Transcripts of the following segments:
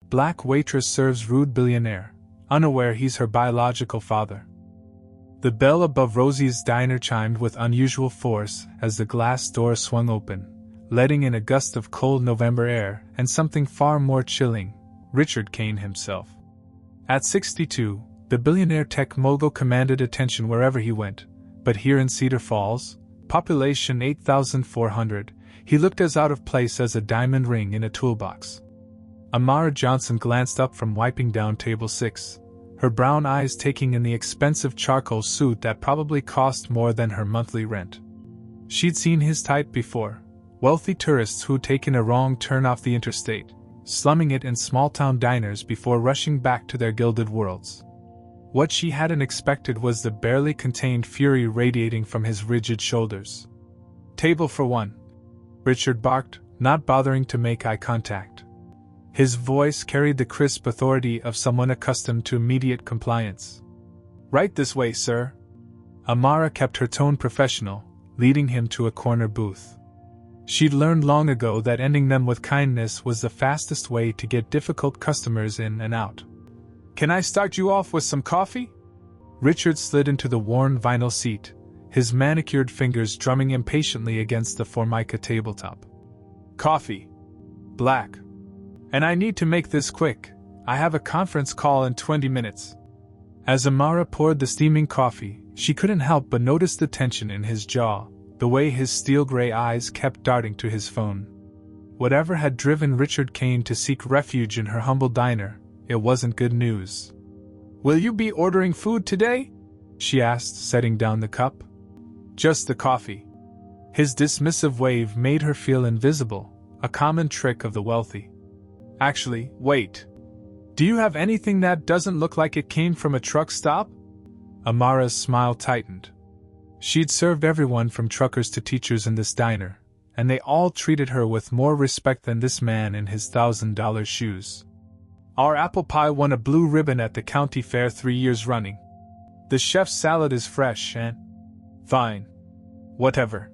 Black waitress serves rude billionaire, unaware he's her biological father. The bell above Rosie's diner chimed with unusual force as the glass door swung open, letting in a gust of cold November air and something far more chilling, Richard Kane himself. At 62, the billionaire tech mogul commanded attention wherever he went, but here in Cedar Falls, population 8,400, he looked as out of place as a diamond ring in a toolbox. Amara Johnson glanced up from wiping down table 6, her brown eyes taking in the expensive charcoal suit that probably cost more than her monthly rent. She'd seen his type before, wealthy tourists who'd taken a wrong turn off the interstate, slumming it in small-town diners before rushing back to their gilded worlds. What she hadn't expected was the barely contained fury radiating from his rigid shoulders. "Table for one," Richard barked, not bothering to make eye contact. His voice carried the crisp authority of someone accustomed to immediate compliance. "Right this way, sir." Amara kept her tone professional, leading him to a corner booth. She'd learned long ago that ending them with kindness was the fastest way to get difficult customers in and out. "Can I start you off with some coffee?" Richard slid into the worn vinyl seat, his manicured fingers drumming impatiently against the Formica tabletop. "Coffee. Black. And I need to make this quick. I have a conference call in 20 minutes. As Amara poured the steaming coffee, she couldn't help but notice the tension in his jaw, the way his steel-gray eyes kept darting to his phone. Whatever had driven Richard Kane to seek refuge in her humble diner, it wasn't good news. "Will you be ordering food today?" she asked, setting down the cup. "Just the coffee." His dismissive wave made her feel invisible, a common trick of the wealthy. "Actually, wait. Do you have anything that doesn't look like it came from a truck stop?" Amara's smile tightened. She'd served everyone from truckers to teachers in this diner, and they all treated her with more respect than this man in his $1,000 shoes. "Our apple pie won a blue ribbon at the county fair 3 years running. The chef's salad is fresh and—" "Fine. Whatever."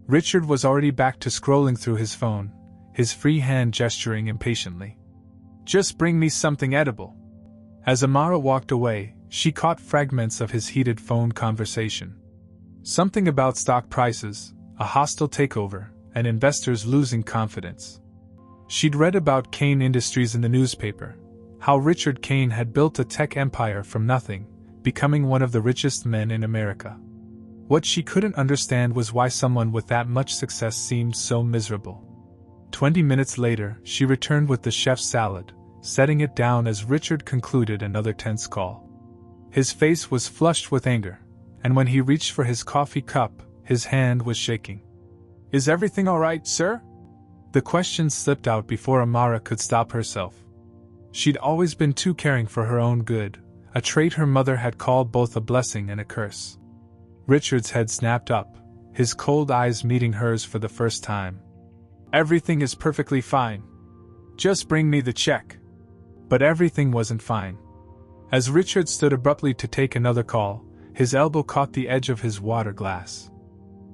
Richard was already back to scrolling through his phone, his free hand gesturing impatiently. "Just bring me something edible." As Amara walked away, she caught fragments of his heated phone conversation. Something about stock prices, a hostile takeover, and investors losing confidence. She'd read about Kane Industries in the newspaper, how Richard Kane had built a tech empire from nothing, becoming one of the richest men in America. What she couldn't understand was why someone with that much success seemed so miserable. 20 minutes later, she returned with the chef's salad, setting it down as Richard concluded another tense call. His face was flushed with anger, and when he reached for his coffee cup, his hand was shaking. "Is everything all right, sir?" The question slipped out before Amara could stop herself. She'd always been too caring for her own good, a trait her mother had called both a blessing and a curse. Richard's head snapped up, his cold eyes meeting hers for the first time. "Everything is perfectly fine. Just bring me the check." But everything wasn't fine. As Richard stood abruptly to take another call, his elbow caught the edge of his water glass.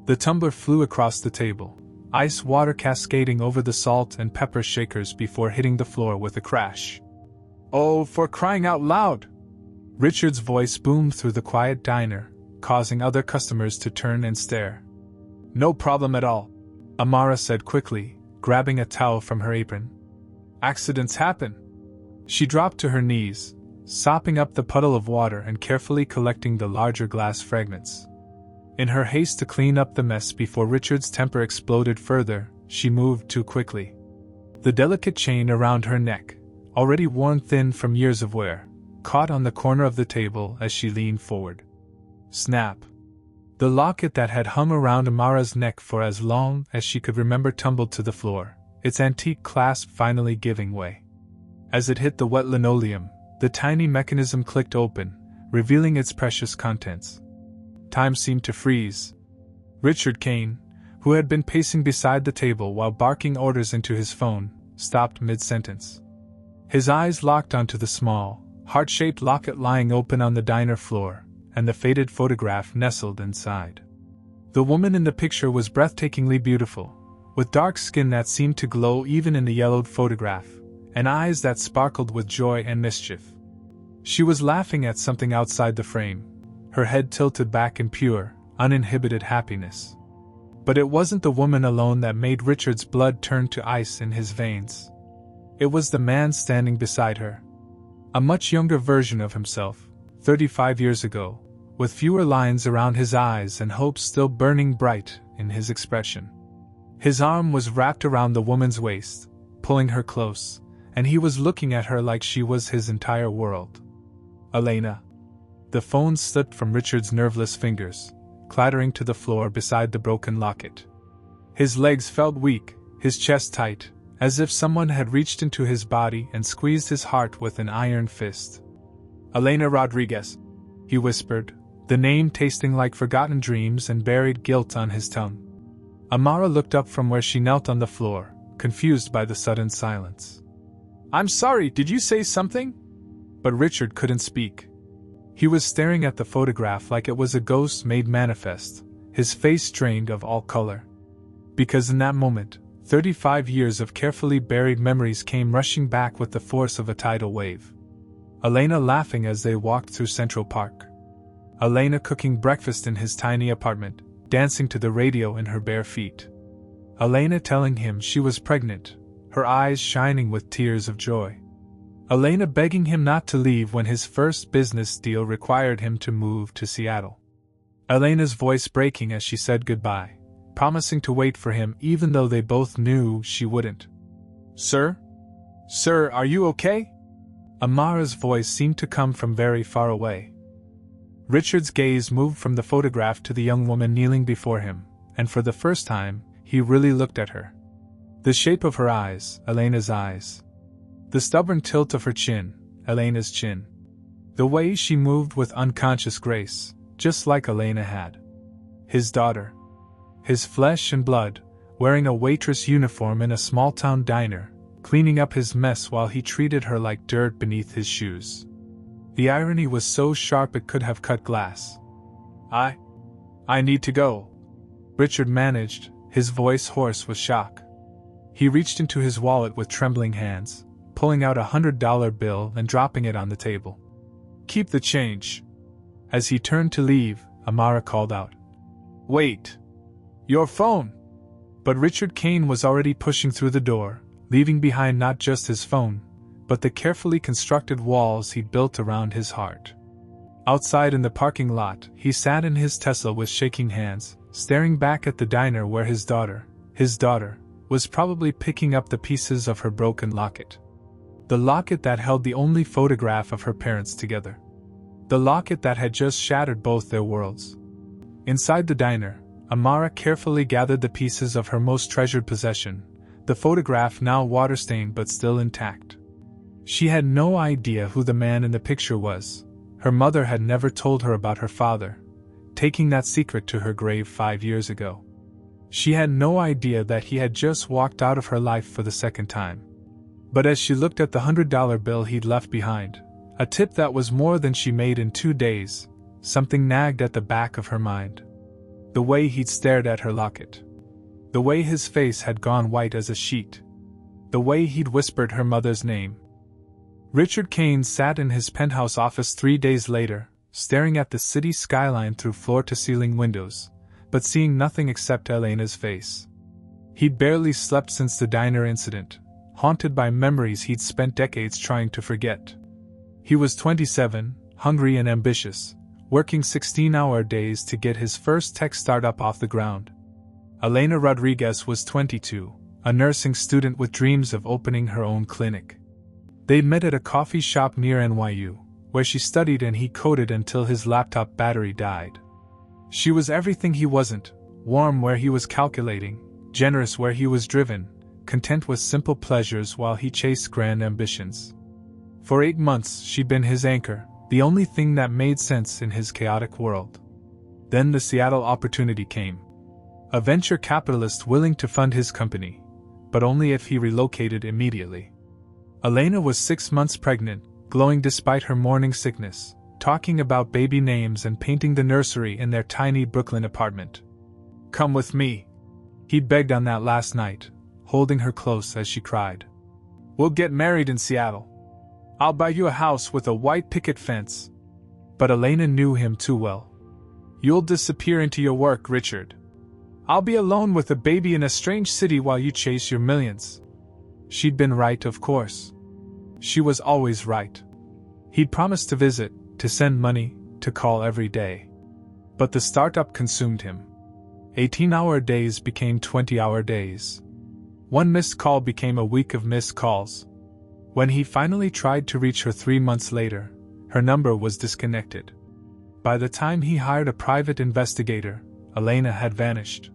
The tumbler flew across the table, ice water cascading over the salt and pepper shakers before hitting the floor with a crash. "Oh, for crying out loud!" Richard's voice boomed through the quiet diner, causing other customers to turn and stare. "No problem at all," Amara said quickly, grabbing a towel from her apron. "Accidents happen." She dropped to her knees, sopping up the puddle of water and carefully collecting the larger glass fragments. In her haste to clean up the mess before Richard's temper exploded further, she moved too quickly. The delicate chain around her neck, already worn thin from years of wear, caught on the corner of the table as she leaned forward. Snap! The locket that had hung around Amara's neck for as long as she could remember tumbled to the floor, its antique clasp finally giving way. As it hit the wet linoleum, the tiny mechanism clicked open, revealing its precious contents. Time seemed to freeze. Richard Kane, who had been pacing beside the table while barking orders into his phone, stopped mid-sentence. His eyes locked onto the small, heart-shaped locket lying open on the diner floor, and the faded photograph nestled inside. The woman in the picture was breathtakingly beautiful, with dark skin that seemed to glow even in the yellowed photograph, and eyes that sparkled with joy and mischief. She was laughing at something outside the frame, her head tilted back in pure, uninhibited happiness. But it wasn't the woman alone that made Richard's blood turn to ice in his veins. It was the man standing beside her. A much younger version of himself, 35 years ago, with fewer lines around his eyes and hope still burning bright in his expression. His arm was wrapped around the woman's waist, pulling her close, and he was looking at her like she was his entire world. Elena. The phone slipped from Richard's nerveless fingers, clattering to the floor beside the broken locket. His legs felt weak, his chest tight, as if someone had reached into his body and squeezed his heart with an iron fist. Elena Rodriguez, he whispered, the name tasting like forgotten dreams and buried guilt on his tongue. Amara looked up from where she knelt on the floor, confused by the sudden silence. I'm sorry, did you say something? But Richard couldn't speak. He was staring at the photograph like it was a ghost made manifest, his face drained of all color. Because in that moment, 35 years of carefully buried memories came rushing back with the force of a tidal wave. Elena laughing as they walked through Central Park. Elena cooking breakfast in his tiny apartment, dancing to the radio in her bare feet. Elena telling him she was pregnant, her eyes shining with tears of joy. Elena begging him not to leave when his first business deal required him to move to Seattle. Elena's voice breaking as she said goodbye, promising to wait for him even though they both knew she wouldn't. Sir? Sir, are you okay? Amara's voice seemed to come from very far away. Richard's gaze moved from the photograph to the young woman kneeling before him, and for the first time, he really looked at her. The shape of her eyes, Elena's eyes. The stubborn tilt of her chin, Elena's chin. The way she moved with unconscious grace, just like Elena had. His daughter. His flesh and blood, wearing a waitress uniform in a small-town diner, cleaning up his mess while he treated her like dirt beneath his shoes. The irony was so sharp it could have cut glass. I need to go. Richard managed, his voice hoarse with shock. He reached into his wallet with trembling hands, pulling out $100 bill and dropping it on the table. Keep the change. As he turned to leave, Amara called out. Wait. Your phone! But Richard Kane was already pushing through the door, leaving behind not just his phone, but the carefully constructed walls he'd built around his heart. Outside in the parking lot, he sat in his Tesla with shaking hands, staring back at the diner where his daughter, was probably picking up the pieces of her broken locket. The locket that held the only photograph of her parents together. The locket that had just shattered both their worlds. Inside the diner, Amara carefully gathered the pieces of her most treasured possession, the photograph now water-stained but still intact. She had no idea who the man in the picture was. Her mother had never told her about her father, taking that secret to her grave 5 years ago. She had no idea that he had just walked out of her life for the second time. But as she looked at the $100 bill he'd left behind, a tip that was more than she made in 2 days, something nagged at the back of her mind. The way he'd stared at her locket. The way his face had gone white as a sheet. The way he'd whispered her mother's name. Richard Kane sat in his penthouse office 3 days later, staring at the city skyline through floor-to-ceiling windows, but seeing nothing except Elena's face. He'd barely slept since the diner incident, haunted by memories he'd spent decades trying to forget. He was 27, hungry and ambitious, working 16-hour days to get his first tech startup off the ground. Elena Rodriguez was 22, a nursing student with dreams of opening her own clinic. They met at a coffee shop near NYU, where she studied and he coded until his laptop battery died. She was everything he wasn't, warm where he was calculating, generous where he was driven, content with simple pleasures while he chased grand ambitions. For 8 months she'd been his anchor, the only thing that made sense in his chaotic world. Then the Seattle opportunity came. A venture capitalist willing to fund his company, but only if he relocated immediately. Elena was 6 months pregnant, glowing despite her morning sickness, talking about baby names and painting the nursery in their tiny Brooklyn apartment. Come with me. He begged on that last night, holding her close as she cried. We'll get married in Seattle. I'll buy you a house with a white picket fence. But Elena knew him too well. You'll disappear into your work, Richard. I'll be alone with a baby in a strange city while you chase your millions. She'd been right, of course. She was always right. He'd promised to visit, to send money, to call every day. But the startup consumed him. 18-hour days became 20-hour days. One missed call became a week of missed calls. When he finally tried to reach her 3 months later, her number was disconnected. By the time he hired a private investigator, Elena had vanished.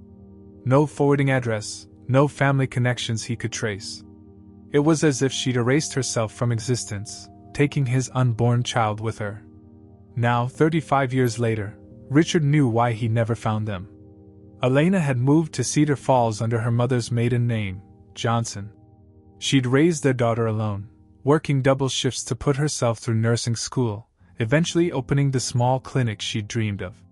No forwarding address, no family connections he could trace. It was as if she'd erased herself from existence, taking his unborn child with her. Now, 35 years later, Richard knew why he never found them. Elena had moved to Cedar Falls under her mother's maiden name, Johnson. She'd raised their daughter alone, working double shifts to put herself through nursing school, eventually opening the small clinic she'd dreamed of.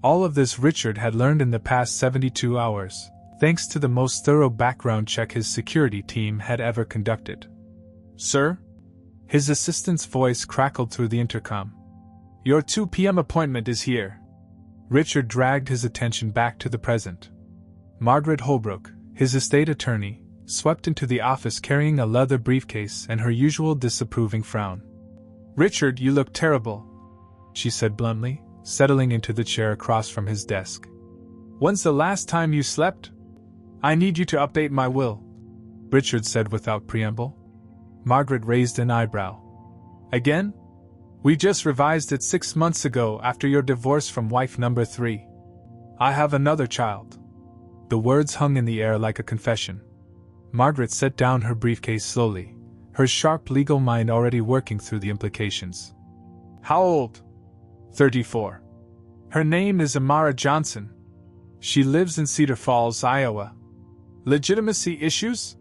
All of this Richard had learned in the past 72 hours, thanks to the most thorough background check his security team had ever conducted. "Sir?" His assistant's voice crackled through the intercom. "Your 2 p.m. appointment is here." Richard dragged his attention back to the present. Margaret Holbrook, his estate attorney, swept into the office carrying a leather briefcase and her usual disapproving frown. "Richard, you look terrible," she said bluntly, settling into the chair across from his desk. "When's the last time you slept?" "I need you to update my will," Richard said without preamble. Margaret raised an eyebrow. "Again? We just revised it 6 months ago after your divorce from wife number 3. I have another child." The words hung in the air like a confession. Margaret set down her briefcase slowly, her sharp legal mind already working through the implications. "How old?" 34. "Her name is Amara Johnson. She lives in Cedar Falls, Iowa. Legitimacy issues?"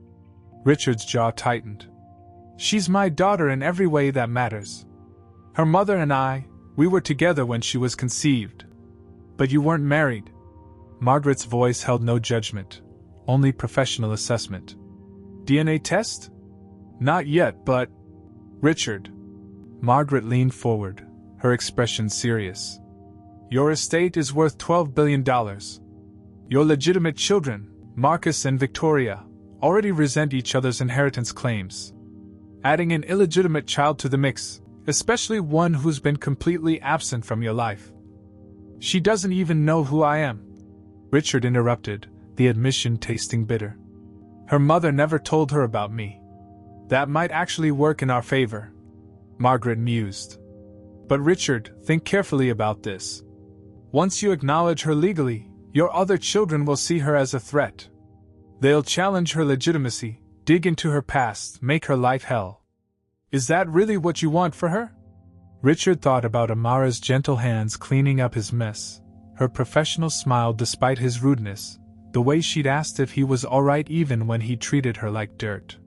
Richard's jaw tightened. "She's my daughter in every way that matters. Her mother and we were together when she was conceived. But you weren't married." Margaret's voice held no judgment, only professional assessment. "DNA test?" "Not yet, but—" "Richard." Margaret leaned forward, her expression serious. "Your estate is worth $12 billion. Your legitimate children, Marcus and Victoria, already resent each other's inheritance claims. Adding an illegitimate child to the mix, especially one who's been completely absent from your life. She doesn't even know who I am." Richard interrupted, the admission tasting bitter. "Her mother never told her about me. That might actually work in our favor," Margaret mused. "But Richard, think carefully about this. Once you acknowledge her legally, your other children will see her as a threat. They'll challenge her legitimacy, dig into her past, make her life hell. Is that really what you want for her?" Richard thought about Amara's gentle hands cleaning up his mess, her professional smile despite his rudeness, the way she'd asked if he was alright even when he treated her like dirt.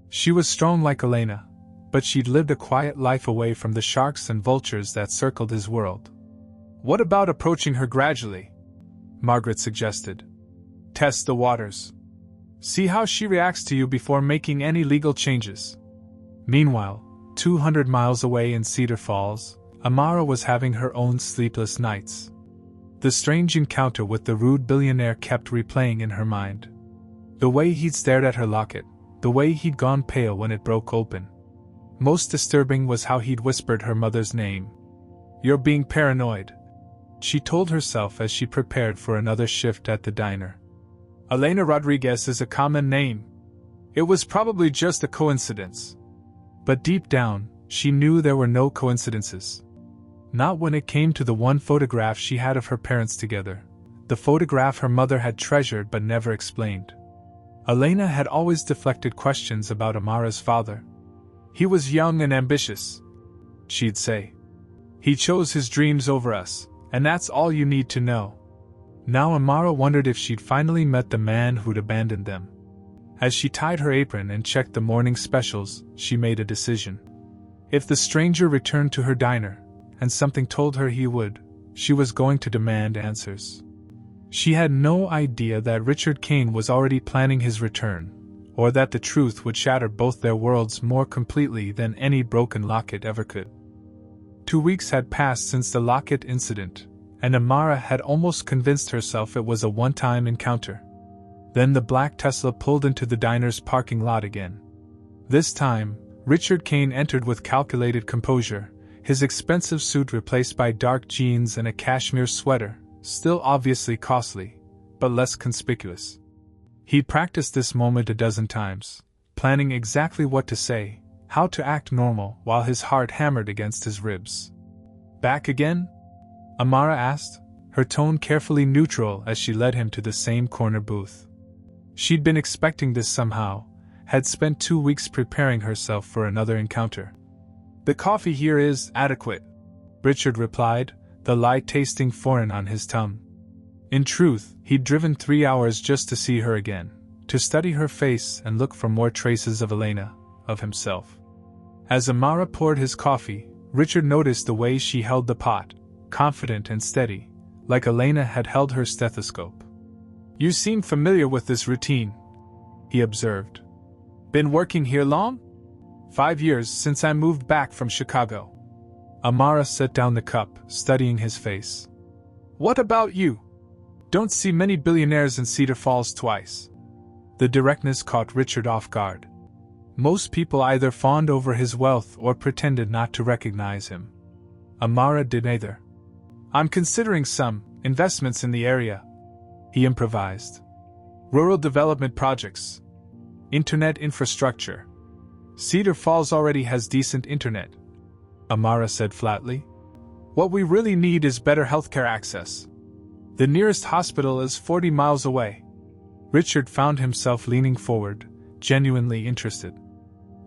She was strong like Elena, but she'd lived a quiet life away from the sharks and vultures that circled his world. "What about approaching her gradually?" Margaret suggested. "Test the waters. See how she reacts to you before making any legal changes." Meanwhile, 200 miles away in Cedar Falls, Amara was having her own sleepless nights. The strange encounter with the rude billionaire kept replaying in her mind. The way he'd stared at her locket, the way he'd gone pale when it broke open. Most disturbing was how he'd whispered her mother's name. "You're being paranoid," she told herself as she prepared for another shift at the diner. "Elena Rodriguez is a common name. It was probably just a coincidence." But deep down, she knew there were no coincidences. Not when it came to the one photograph she had of her parents together, the photograph her mother had treasured but never explained. Elena had always deflected questions about Amara's father. "He was young and ambitious," she'd say. "He chose his dreams over us, and that's all you need to know." Now Amara wondered if she'd finally met the man who'd abandoned them. As she tied her apron and checked the morning specials, she made a decision. If the stranger returned to her diner, and something told her he would, she was going to demand answers. She had no idea that Richard Kane was already planning his return, or that the truth would shatter both their worlds more completely than any broken locket ever could. 2 weeks had passed since the locket incident, and Amara had almost convinced herself it was a one-time encounter. Then the black Tesla pulled into the diner's parking lot again. This time, Richard Kane entered with calculated composure, his expensive suit replaced by dark jeans and a cashmere sweater, still obviously costly, but less conspicuous. He'd practiced this moment a dozen times, planning exactly what to say, how to act normal, while his heart hammered against his ribs. "Back again?" Amara asked, her tone carefully neutral as she led him to the same corner booth. She'd been expecting this somehow, had spent 2 weeks preparing herself for another encounter. "The coffee here is adequate," Richard replied, the lie tasting foreign on his tongue. In truth, he'd driven 3 hours just to see her again, to study her face and look for more traces of Elena, of himself. As Amara poured his coffee, Richard noticed the way she held the pot, confident and steady, like Elena had held her stethoscope. "You seem familiar with this routine," he observed. "Been working here long?" "5 years since I moved back from Chicago." Amara set down the cup, studying his face. "What about you? Don't see many billionaires in Cedar Falls twice." The directness caught Richard off guard. Most people either fawned over his wealth or pretended not to recognize him. Amara did neither. "I'm considering some investments in the area," he improvised. "Rural development projects. Internet infrastructure. Cedar Falls already has decent internet," Amara said flatly. "What we really need is better healthcare access. The nearest hospital is 40 miles away." Richard found himself leaning forward, genuinely interested.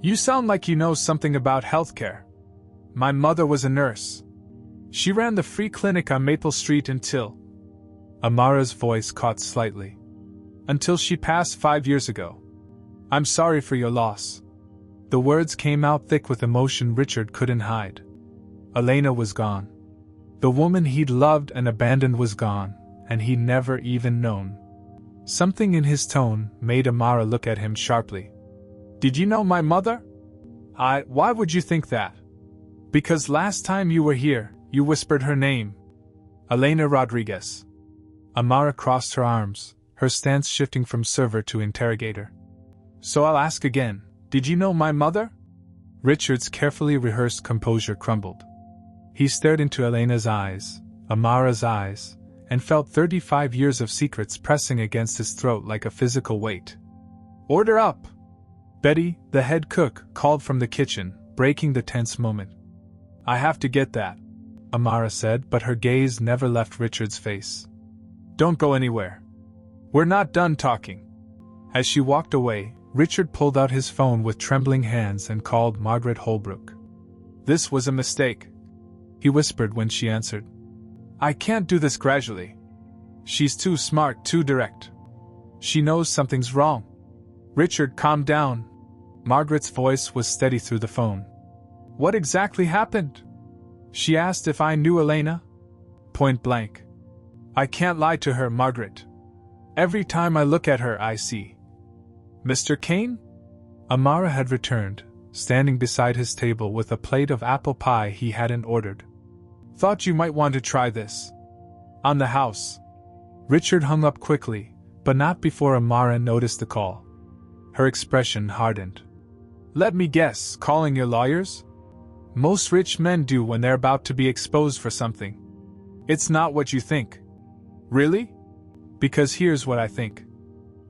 "You sound like you know something about healthcare. My mother was a nurse. She ran the free clinic on Maple Street until..." Amara's voice caught slightly. "Until she passed 5 years ago. I'm sorry for your loss." The words came out thick with emotion Richard couldn't hide. Elena was gone. The woman he'd loved and abandoned was gone, and he'd never even known. Something in his tone made Amara look at him sharply. "Did you know my mother?" Why would you think that?" "Because last time you were here, you whispered her name. Elena Rodriguez." Amara crossed her arms, her stance shifting from server to interrogator. "So I'll ask again, did you know my mother?" Richard's carefully rehearsed composure crumbled. He stared into Elena's eyes, Amara's eyes, and felt 35 years of secrets pressing against his throat like a physical weight. "Order up!" Betty, the head cook, called from the kitchen, breaking the tense moment. "I have to get that," Amara said, but her gaze never left Richard's face. "Don't go anywhere. We're not done talking." As she walked away, Richard pulled out his phone with trembling hands and called Margaret Holbrook. "This was a mistake," he whispered when she answered. "I can't do this gradually. She's too smart, too direct. She knows something's wrong." "Richard, calm down." Margaret's voice was steady through the phone. "What exactly happened?" She asked if I knew Elena. Point blank. "I can't lie to her, Margaret. Every time I look at her I see..." "Mr. Kane?" Amara had returned, standing beside his table with a plate of apple pie he hadn't ordered. "Thought you might want to try this. On the house." Richard hung up quickly, but not before Amara noticed the call. Her expression hardened. "Let me guess, calling your lawyers? Most rich men do when they're about to be exposed for something. It's not what you think." "Really?" "Because here's what I think."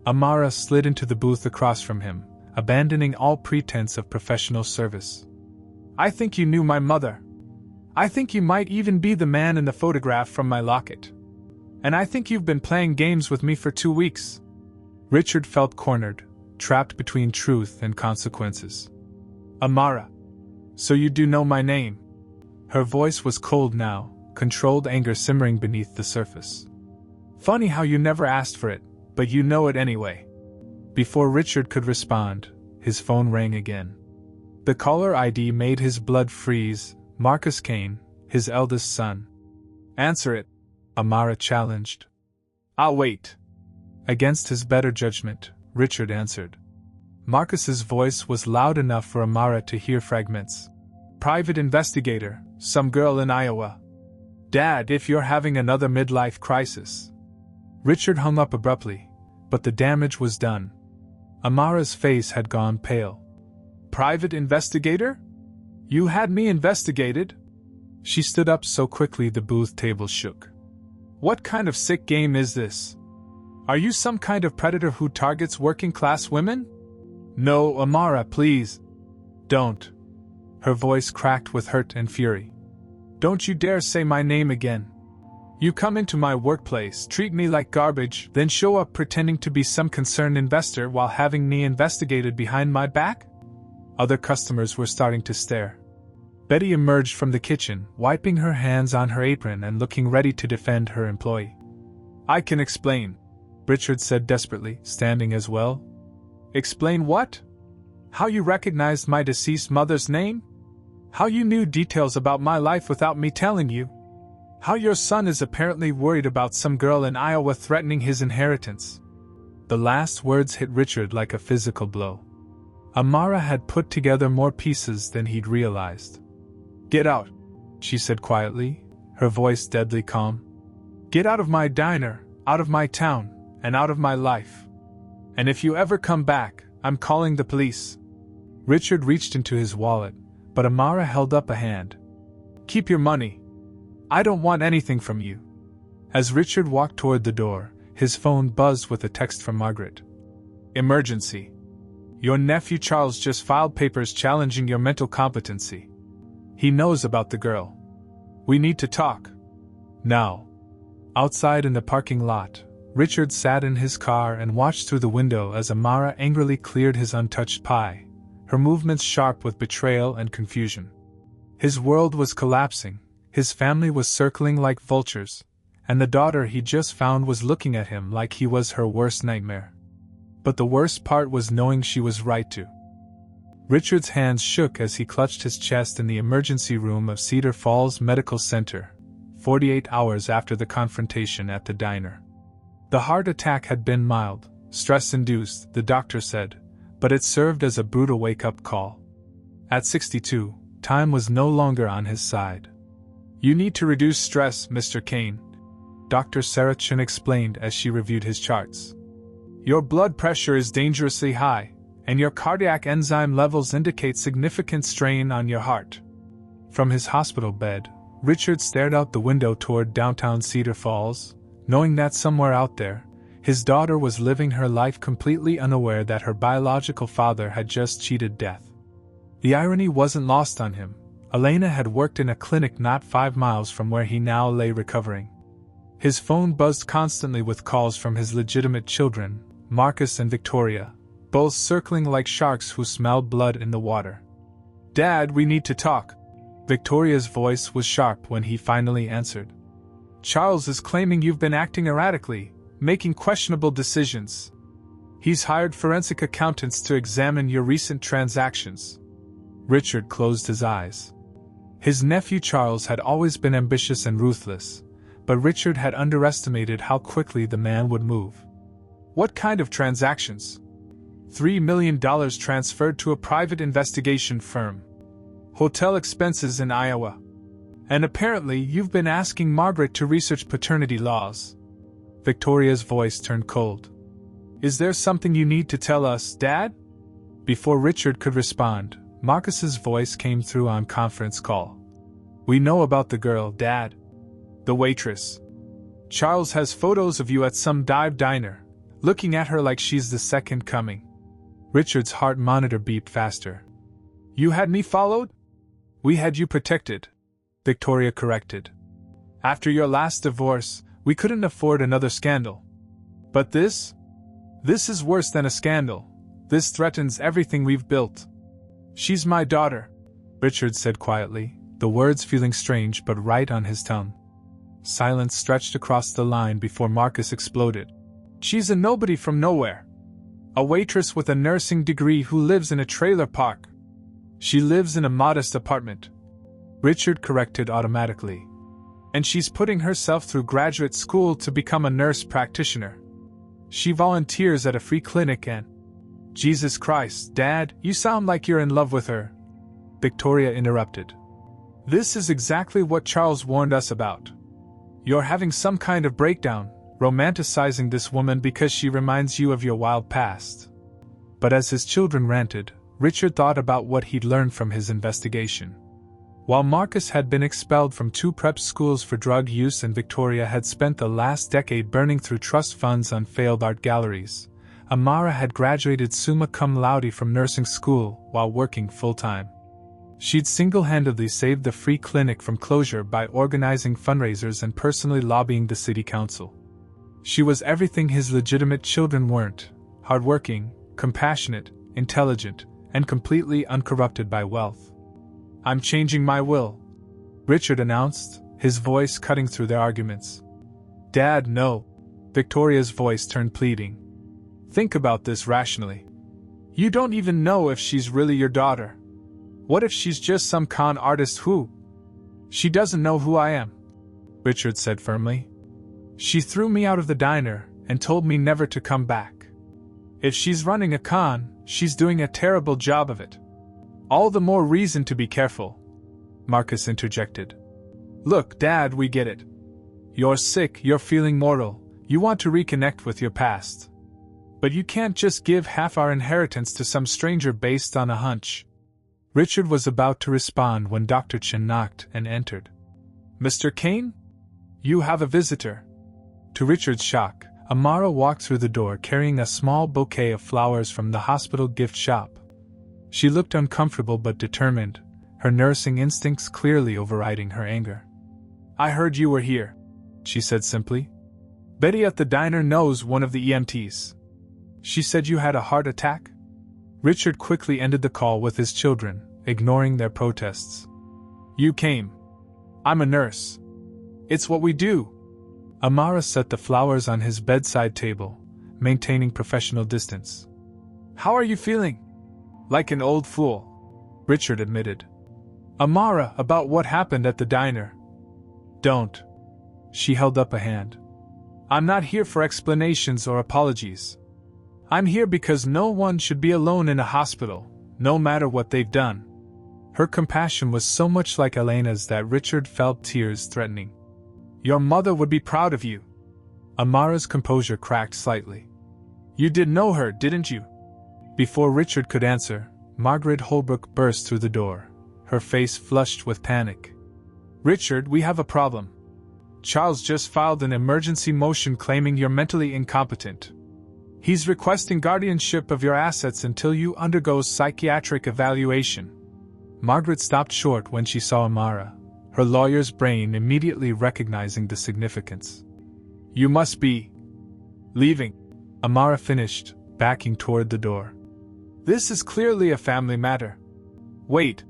Amara slid into the booth across from him, abandoning all pretense of professional service. "I think you knew my mother. I think you might even be the man in the photograph from my locket. And I think you've been playing games with me for 2 weeks." Richard felt cornered, trapped between truth and consequences. "Amara, so you do know my name?" Her voice was cold now, controlled anger simmering beneath the surface. "Funny how you never asked for it, but you know it anyway." Before Richard could respond, his phone rang again. The caller ID made his blood freeze. Marcus Kane, his eldest son. "Answer it," Amara challenged. "I'll wait." Against his better judgment, Richard answered. Marcus's voice was loud enough for Amara to hear fragments. Private investigator, some girl in Iowa. Dad, if you're having another midlife crisis. Richard hung up abruptly, but the damage was done. Amara's face had gone pale. Private investigator? You had me investigated? She stood up so quickly the booth table shook. What kind of sick game is this? Are you some kind of predator who targets working-class women? No, Amara, please. Don't. Her voice cracked with hurt and fury. Don't you dare say my name again. You come into my workplace, treat me like garbage, then show up pretending to be some concerned investor while having me investigated behind my back? Other customers were starting to stare. Betty emerged from the kitchen, wiping her hands on her apron and looking ready to defend her employee. I can explain, Richard said desperately, standing as well. Explain what? How you recognized my deceased mother's name? How you knew details about my life without me telling you? How your son is apparently worried about some girl in Iowa threatening his inheritance. The last words hit Richard like a physical blow. Amara had put together more pieces than he'd realized. Get out, she said quietly, her voice deadly calm. Get out of my diner, out of my town, and out of my life. And if you ever come back, I'm calling the police. Richard reached into his wallet, but Amara held up a hand. Keep your money. I don't want anything from you. As Richard walked toward the door, his phone buzzed with a text from Margaret. Emergency. Your nephew Charles just filed papers challenging your mental competency. He knows about the girl. We need to talk. Now. Outside in the parking lot, Richard sat in his car and watched through the window as Amara angrily cleared his untouched pie, her movements sharp with betrayal and confusion. His world was collapsing, his family was circling like vultures, and the daughter he just found was looking at him like he was her worst nightmare. But the worst part was knowing she was right to. Richard's hands shook as he clutched his chest in the emergency room of Cedar Falls Medical Center, 48 hours after the confrontation at the diner. The heart attack had been mild, stress-induced, the doctor said, but it served as a brutal wake-up call. At 62, time was no longer on his side. You need to reduce stress, Mr. Kane, Dr. Sarachin explained as she reviewed his charts. Your blood pressure is dangerously high, and your cardiac enzyme levels indicate significant strain on your heart. From his hospital bed, Richard stared out the window toward downtown Cedar Falls, knowing that somewhere out there, his daughter was living her life completely unaware that her biological father had just cheated death. The irony wasn't lost on him. Elena had worked in a clinic not 5 miles from where he now lay recovering. His phone buzzed constantly with calls from his legitimate children, Marcus and Victoria, both circling like sharks who smelled blood in the water. Dad, we need to talk. Victoria's voice was sharp when he finally answered. Charles is claiming you've been acting erratically, making questionable decisions. He's hired forensic accountants to examine your recent transactions. Richard closed his eyes. His nephew Charles had always been ambitious and ruthless, but Richard had underestimated how quickly the man would move. What kind of transactions? $3 million transferred to a private investigation firm. Hotel expenses in Iowa. And apparently you've been asking Margaret to research paternity laws. Victoria's voice turned cold. Is there something you need to tell us, Dad? Before Richard could respond, Marcus's voice came through on conference call. We know about the girl, Dad. The waitress. Charles has photos of you at some dive diner, looking at her like she's the second coming. Richard's heart monitor beeped faster. You had me followed? We had you protected, Victoria corrected. After your last divorce, we couldn't afford another scandal. But this is worse than a scandal. This threatens everything we've built. She's my daughter, Richard said quietly, the words feeling strange but right on his tongue. Silence stretched across the line before Marcus exploded. She's a nobody from nowhere. A waitress with a nursing degree who lives in a trailer park. She lives in a modest apartment. Richard corrected automatically. And she's putting herself through graduate school to become a nurse practitioner. She volunteers at a free clinic and... Jesus Christ, Dad, you sound like you're in love with her, Victoria interrupted. This is exactly what Charles warned us about. You're having some kind of breakdown, romanticizing this woman because she reminds you of your wild past. But as his children ranted, Richard thought about what he'd learned from his investigation. While Marcus had been expelled from 2 prep schools for drug use and Victoria had spent the last decade burning through trust funds on failed art galleries, Amara had graduated summa cum laude from nursing school while working full-time. She'd single-handedly saved the free clinic from closure by organizing fundraisers and personally lobbying the city council. She was everything his legitimate children weren't: hardworking, compassionate, intelligent, and completely uncorrupted by wealth. I'm changing my will, Richard announced, his voice cutting through their arguments. Dad, no. Victoria's voice turned pleading. Think about this rationally. You don't even know if she's really your daughter. What if she's just some con artist who? She doesn't know who I am, Richard said firmly. She threw me out of the diner and told me never to come back. If she's running a con, she's doing a terrible job of it. All the more reason to be careful, Marcus interjected. Look, Dad, we get it. You're sick, you're feeling mortal, you want to reconnect with your past. But you can't just give half our inheritance to some stranger based on a hunch. Richard was about to respond when Dr. Chen knocked and entered. Mr. Kane? You have a visitor. To Richard's shock, Amara walked through the door carrying a small bouquet of flowers from the hospital gift shop. She looked uncomfortable but determined, her nursing instincts clearly overriding her anger. I heard you were here, she said simply. Betty at the diner knows one of the EMTs. She said you had a heart attack? Richard quickly ended the call with his children, ignoring their protests. You came. I'm a nurse. It's what we do. Amara set the flowers on his bedside table, maintaining professional distance. How are you feeling? Like an old fool, Richard admitted. Amara, about what happened at the diner. Don't. She held up a hand. I'm not here for explanations or apologies. I'm here because no one should be alone in a hospital, no matter what they've done. Her compassion was so much like Elena's that Richard felt tears threatening. Your mother would be proud of you. Amara's composure cracked slightly. You did know her, didn't you? Before Richard could answer, Margaret Holbrook burst through the door, her face flushed with panic. Richard, we have a problem. Charles just filed an emergency motion claiming you're mentally incompetent. He's requesting guardianship of your assets until you undergo psychiatric evaluation. Margaret stopped short when she saw Amara, her lawyer's brain immediately recognizing the significance. You must be leaving, Amara finished, backing toward the door. This is clearly a family matter. Wait,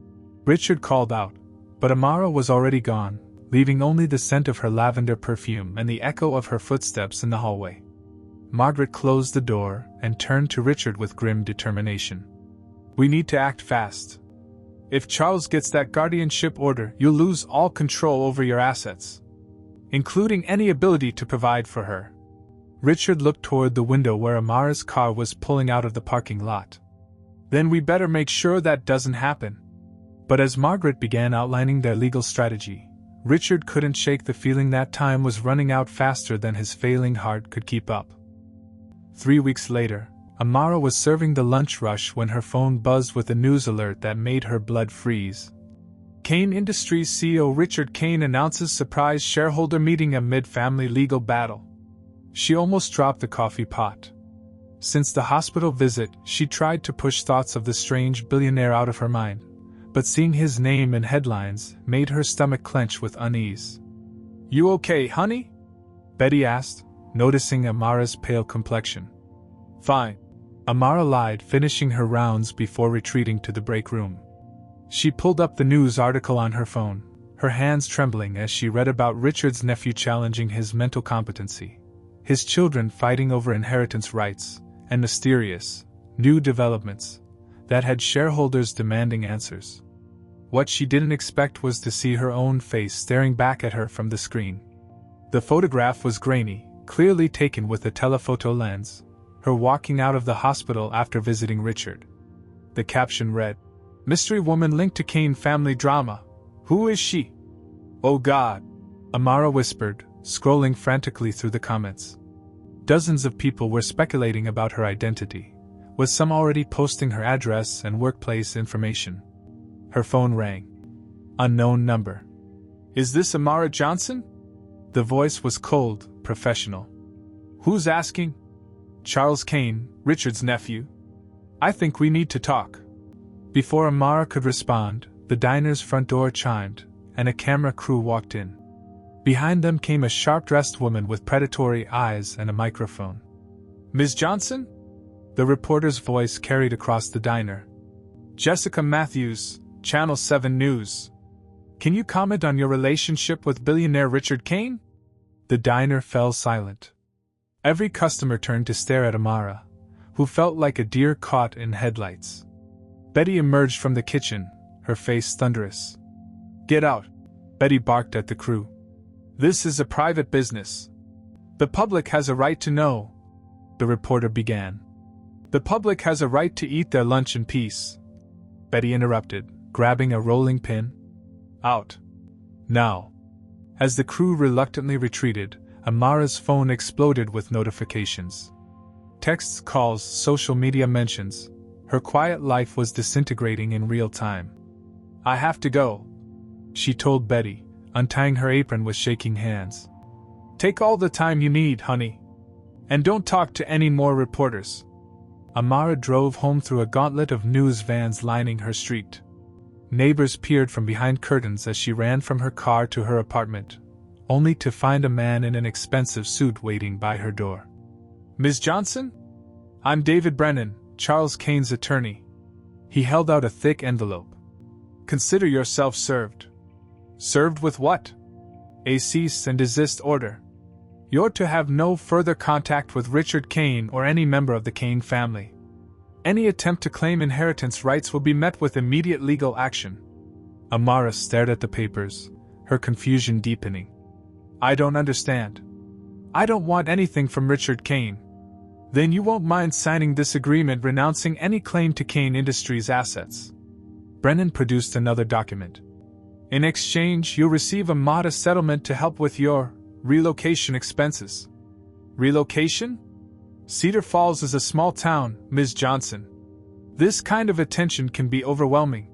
Richard called out, but Amara was already gone, leaving only the scent of her lavender perfume and the echo of her footsteps in the hallway. Margaret closed the door and turned to Richard with grim determination. We need to act fast. If Charles gets that guardianship order, you'll lose all control over your assets, including any ability to provide for her. Richard looked toward the window where Amara's car was pulling out of the parking lot. Then we better make sure that doesn't happen. But as Margaret began outlining their legal strategy, Richard couldn't shake the feeling that time was running out faster than his failing heart could keep up. 3 weeks later, Amara was serving the lunch rush when her phone buzzed with a news alert that made her blood freeze. Kane Industries CEO Richard Kane announces surprise shareholder meeting amid family legal battle. She almost dropped the coffee pot. Since the hospital visit, she tried to push thoughts of the strange billionaire out of her mind, but seeing his name in headlines made her stomach clench with unease. You okay, honey? Betty asked, noticing Amara's pale complexion. Fine, Amara lied, finishing her rounds before retreating to the break room. She pulled up the news article on her phone, her hands trembling as she read about Richard's nephew challenging his mental competency, his children fighting over inheritance rights, and mysterious, new developments that had shareholders demanding answers. What she didn't expect was to see her own face staring back at her from the screen. The photograph was grainy, clearly taken with a telephoto lens, her walking out of the hospital after visiting Richard. The caption read, "Mystery woman linked to Kane family drama. Who is she?" "Oh God," Amara whispered, scrolling frantically through the comments. Dozens of people were speculating about her identity, with some already posting her address and workplace information. Her phone rang. Unknown number. "Is this Amara Johnson?" The voice was cold, professional. "Who's asking?" "Charles Kane, Richard's nephew. I think we need to talk." Before Amara could respond, the diner's front door chimed, and a camera crew walked in. Behind them came a sharp-dressed woman with predatory eyes and a microphone. "Ms. Johnson?" The reporter's voice carried across the diner. "Jessica Matthews, Channel 7 News. Can you comment on your relationship with billionaire Richard Kane?" The diner fell silent. Every customer turned to stare at Amara, who felt like a deer caught in headlights. Betty emerged from the kitchen, her face thunderous. "Get out," Betty barked at the crew. "This is a private business. The public has a right to know," the reporter began. "The public has a right to eat their lunch in peace," Betty interrupted, grabbing a rolling pin. "Out. Now." As the crew reluctantly retreated, Amara's phone exploded with notifications. Texts, calls, social media mentions. Her quiet life was disintegrating in real time. "I have to go," she told Betty, untying her apron with shaking hands. "Take all the time you need, honey. And don't talk to any more reporters." Amara drove home through a gauntlet of news vans lining her street. Neighbors peered from behind curtains as she ran from her car to her apartment, only to find a man in an expensive suit waiting by her door. "Ms. Johnson? I'm David Brennan, Charles Kane's attorney." He held out a thick envelope. "Consider yourself served." "Served with what?" "A cease and desist order. You're to have no further contact with Richard Kane or any member of the Kane family. Any attempt to claim inheritance rights will be met with immediate legal action." Amara stared at the papers, her confusion deepening. "I don't understand. I don't want anything from Richard Kane." "Then you won't mind signing this agreement renouncing any claim to Kane Industries' assets." Brennan produced another document. "In exchange, you'll receive a modest settlement to help with your relocation expenses." "Relocation? Cedar Falls is a small town, Ms. Johnson. This kind of attention can be overwhelming.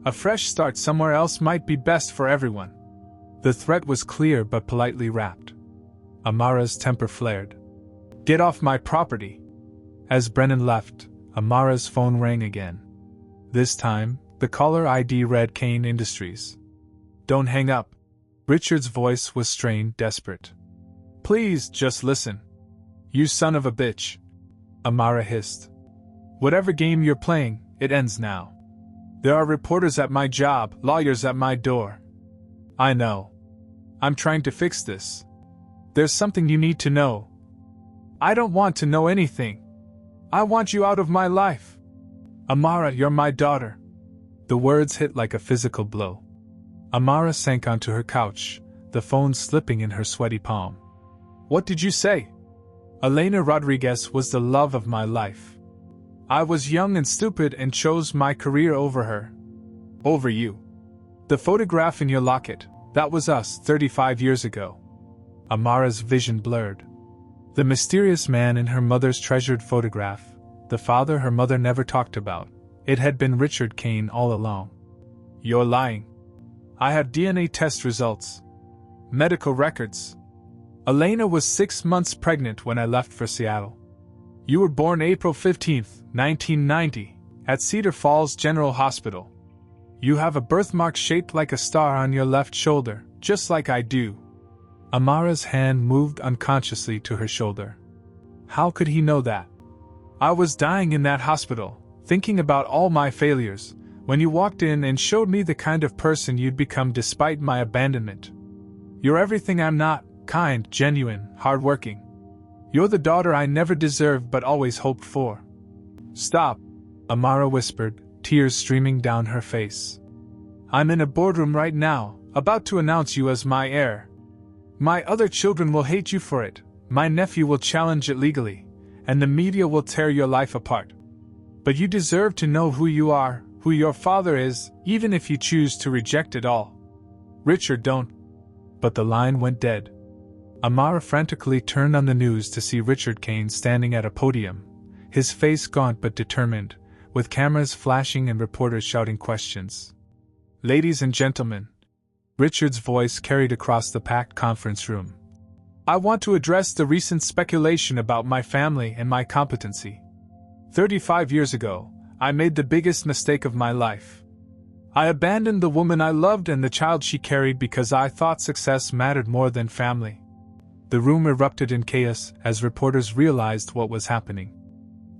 A fresh start somewhere else might be best for everyone." The threat was clear but politely wrapped. Amara's temper flared. "Get off my property." As Brennan left, Amara's phone rang again. This time, the caller ID read Kane Industries. "Don't hang up." Richard's voice was strained, desperate. "Please, just listen." "You son of a bitch," Amara hissed. "Whatever game you're playing, it ends now. There are reporters at my job, lawyers at my door. I know. I'm trying to fix this. There's something you need to know." "I don't want to know anything. I want you out of my life." "Amara, you're my daughter." The words hit like a physical blow. Amara sank onto her couch, the phone slipping in her sweaty palm. "What did you say?" "Elena Rodriguez was the love of my life. I was young and stupid and chose my career over her." "Over you?" "The photograph in your locket, that was us 35 years ago." Amara's vision blurred. The mysterious man in her mother's treasured photograph, the father her mother never talked about, it had been Richard Kane all along. "You're lying." "I have DNA test results. Medical records. Elena was 6 months pregnant when I left for Seattle. You were born April 15, 1990, at Cedar Falls General Hospital. You have a birthmark shaped like a star on your left shoulder, just like I do." Amara's hand moved unconsciously to her shoulder. How could he know that? "I was dying in that hospital, thinking about all my failures, when you walked in and showed me the kind of person you'd become despite my abandonment. You're everything I'm not, kind, genuine, hardworking. You're the daughter I never deserved but always hoped for." "Stop," Amara whispered, tears streaming down her face. "I'm in a boardroom right now, about to announce you as my heir. My other children will hate you for it, my nephew will challenge it legally, and the media will tear your life apart. But you deserve to know who you are, who your father is, even if you choose to reject it all. Richard, don't. But the line went dead. Amara frantically turned on the news to see Richard Kane standing at a podium, his face gaunt but determined, with cameras flashing and reporters shouting questions. "Ladies and gentlemen," Richard's voice carried across the packed conference room, "I want to address the recent speculation about my family and my competency. 35 years ago, I made the biggest mistake of my life. I abandoned the woman I loved and the child she carried because I thought success mattered more than family." The room erupted in chaos as reporters realized what was happening.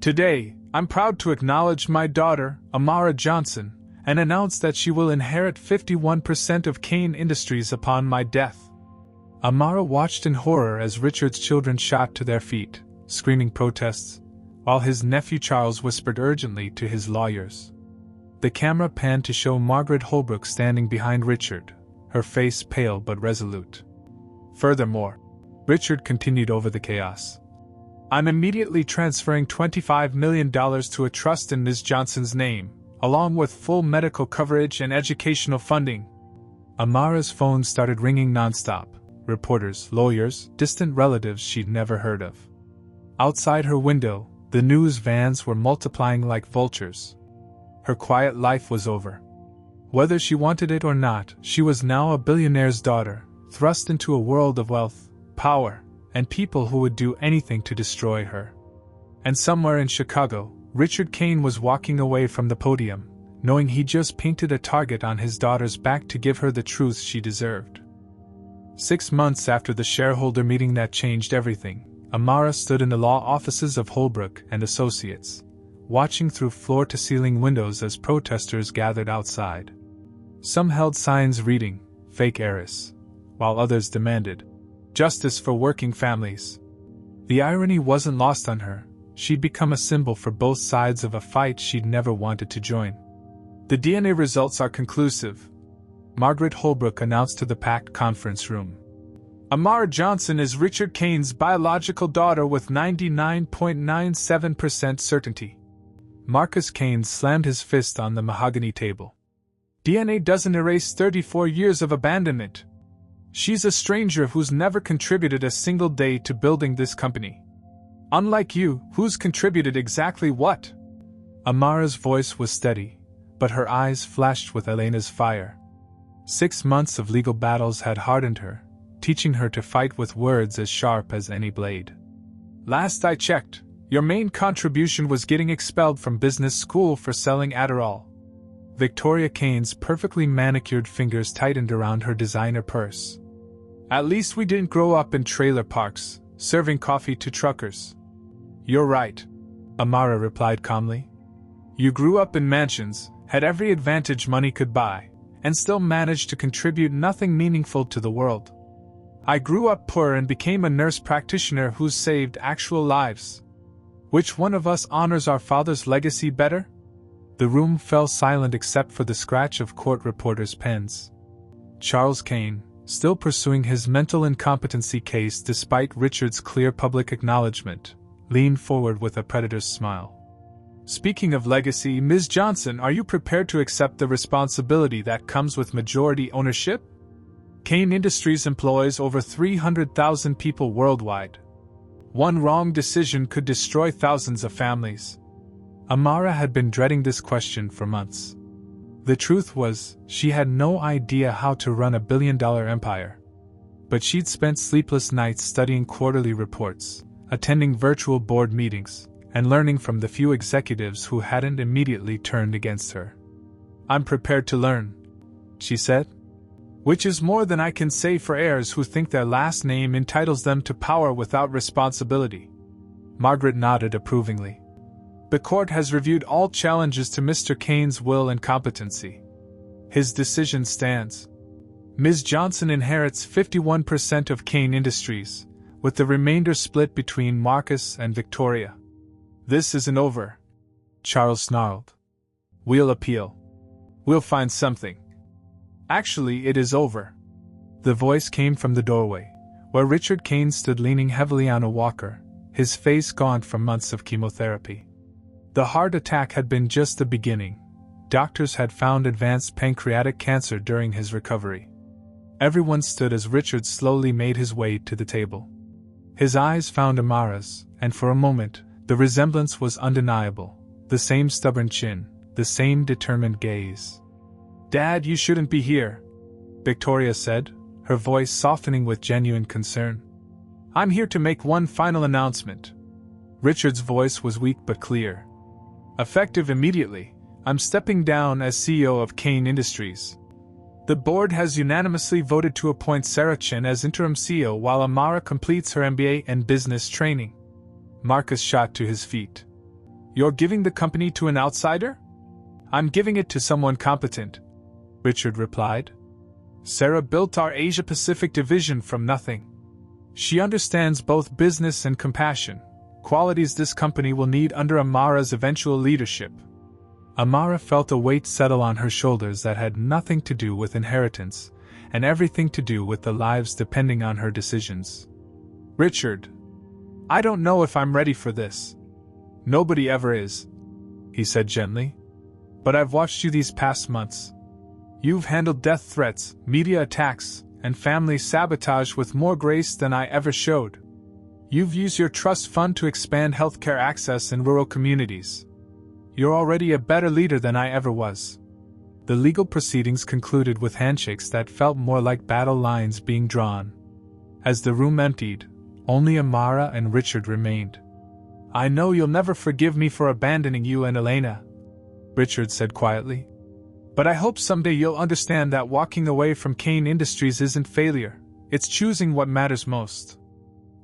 "Today, I'm proud to acknowledge my daughter, Amara Johnson, and announce that she will inherit 51% of Kane Industries upon my death." Amara watched in horror as Richard's children shot to their feet, screaming protests, while his nephew Charles whispered urgently to his lawyers. The camera panned to show Margaret Holbrook standing behind Richard, her face pale but resolute. Furthermore, Richard continued over the chaos. "I'm immediately transferring $25 million to a trust in Ms. Johnson's name, along with full medical coverage and educational funding." Amara's phone started ringing nonstop. Reporters, lawyers, distant relatives she'd never heard of. Outside her window, the news vans were multiplying like vultures. Her quiet life was over. Whether she wanted it or not, she was now a billionaire's daughter, thrust into a world of wealth, power, and people who would do anything to destroy her. And somewhere in Chicago, Richard Kane was walking away from the podium, knowing he just painted a target on his daughter's back to give her the truth she deserved. 6 months after the shareholder meeting that changed everything, Amara stood in the law offices of Holbrook and Associates, watching through floor-to-ceiling windows as protesters gathered outside. Some held signs reading, "Fake heiress," while others demanded, "Justice for working families." The irony wasn't lost on her. She'd become a symbol for both sides of a fight she'd never wanted to join. "The DNA results are conclusive," Margaret Holbrook announced to the packed conference room. "Amara Johnson is Richard Kane's biological daughter with 99.97% certainty." Marcus Kane slammed his fist on the mahogany table. "DNA doesn't erase 34 years of abandonment. She's a stranger who's never contributed a single day to building this company. Unlike you, who's contributed exactly what?" Amara's voice was steady, but her eyes flashed with Elena's fire. 6 months of legal battles had hardened her, teaching her to fight with words as sharp as any blade. "Last I checked, your main contribution was getting expelled from business school for selling Adderall." Victoria Kane's perfectly manicured fingers tightened around her designer purse. "At least we didn't grow up in trailer parks, serving coffee to truckers." "You're right," Amara replied calmly. "You grew up in mansions, had every advantage money could buy, and still managed to contribute nothing meaningful to the world. I grew up poor and became a nurse practitioner who's saved actual lives. Which one of us honors our father's legacy better?" The room fell silent except for the scratch of court reporters' pens. Charles Kane, still pursuing his mental incompetency case despite Richard's clear public acknowledgement, leaned forward with a predator's smile. "Speaking of legacy, Ms. Johnson, are you prepared to accept the responsibility that comes with majority ownership? Kane Industries employs over 300,000 people worldwide. One wrong decision could destroy thousands of families." Amara had been dreading this question for months. The truth was, she had no idea how to run a billion-dollar empire. But she'd spent sleepless nights studying quarterly reports, attending virtual board meetings, and learning from the few executives who hadn't immediately turned against her. "I'm prepared to learn," she said. "Which is more than I can say for heirs who think their last name entitles them to power without responsibility." Margaret nodded approvingly. "The court has reviewed all challenges to Mr. Kane's will and competency. His decision stands. Ms. Johnson inherits 51% of Kane Industries, with the remainder split between Marcus and Victoria." "This isn't over," Charles snarled. "We'll appeal. We'll find something. Actually, it is over." The voice came from the doorway, where Richard Kane stood leaning heavily on a walker, his face gaunt from months of chemotherapy. The heart attack had been just the beginning. Doctors had found advanced pancreatic cancer during his recovery. Everyone stood as Richard slowly made his way to the table. His eyes found Amara's, and for a moment, the resemblance was undeniable. The same stubborn chin, the same determined gaze. "Dad, you shouldn't be here," Victoria said, her voice softening with genuine concern. "I'm here to make one final announcement." Richard's voice was weak but clear. "Effective immediately, I'm stepping down as CEO of Kane Industries. The board has unanimously voted to appoint Sarah Chen as interim CEO while Amara completes her MBA and business training." Marcus shot to his feet. "You're giving the company to an outsider?" "I'm giving it to someone competent," Richard replied. "Sarah built our Asia-Pacific division from nothing. She understands both business and compassion, qualities this company will need under Amara's eventual leadership." Amara felt a weight settle on her shoulders that had nothing to do with inheritance, and everything to do with the lives depending on her decisions. "Richard, I don't know if I'm ready for this." "Nobody ever is," he said gently. "But I've watched you these past months. You've handled death threats, media attacks, and family sabotage with more grace than I ever showed. You've used your trust fund to expand healthcare access in rural communities. You're already a better leader than I ever was." The legal proceedings concluded with handshakes that felt more like battle lines being drawn. As the room emptied, only Amara and Richard remained. "I know you'll never forgive me for abandoning you and Elena," Richard said quietly. "But I hope someday you'll understand that walking away from Kane Industries isn't failure, it's choosing what matters most."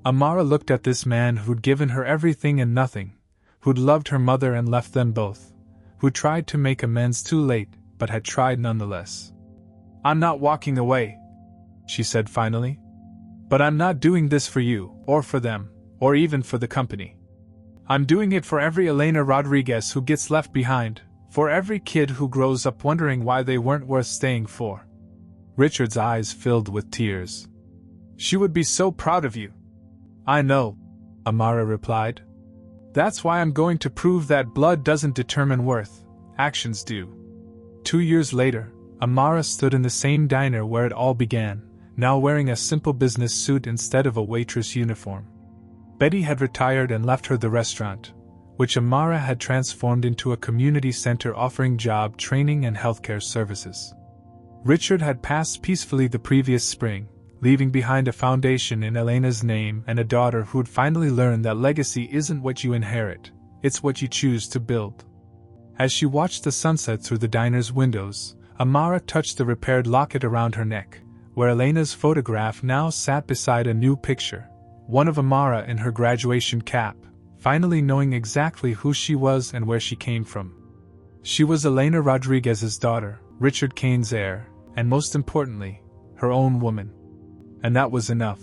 Amara looked at this man who'd given her everything and nothing, who'd loved her mother and left them both, who tried to make amends too late, but had tried nonetheless. "I'm not walking away," she said finally. "But I'm not doing this for you, or for them, or even for the company. I'm doing it for every Elena Rodriguez who gets left behind, for every kid who grows up wondering why they weren't worth staying for." Richard's eyes filled with tears. "She would be so proud of you." "I know," Amara replied. "That's why I'm going to prove that blood doesn't determine worth, actions do." 2 years later, Amara stood in the same diner where it all began, now wearing a simple business suit instead of a waitress uniform. Betty had retired and left her the restaurant, which Amara had transformed into a community center offering job training and healthcare services. Richard had passed peacefully the previous spring, leaving behind a foundation in Elena's name and a daughter who'd finally learned that legacy isn't what you inherit, it's what you choose to build. As she watched the sunset through the diner's windows, Amara touched the repaired locket around her neck, where Elena's photograph now sat beside a new picture, one of Amara in her graduation cap, finally knowing exactly who she was and where she came from. She was Elena Rodriguez's daughter, Richard Kane's heir, and most importantly, her own woman. And that was enough.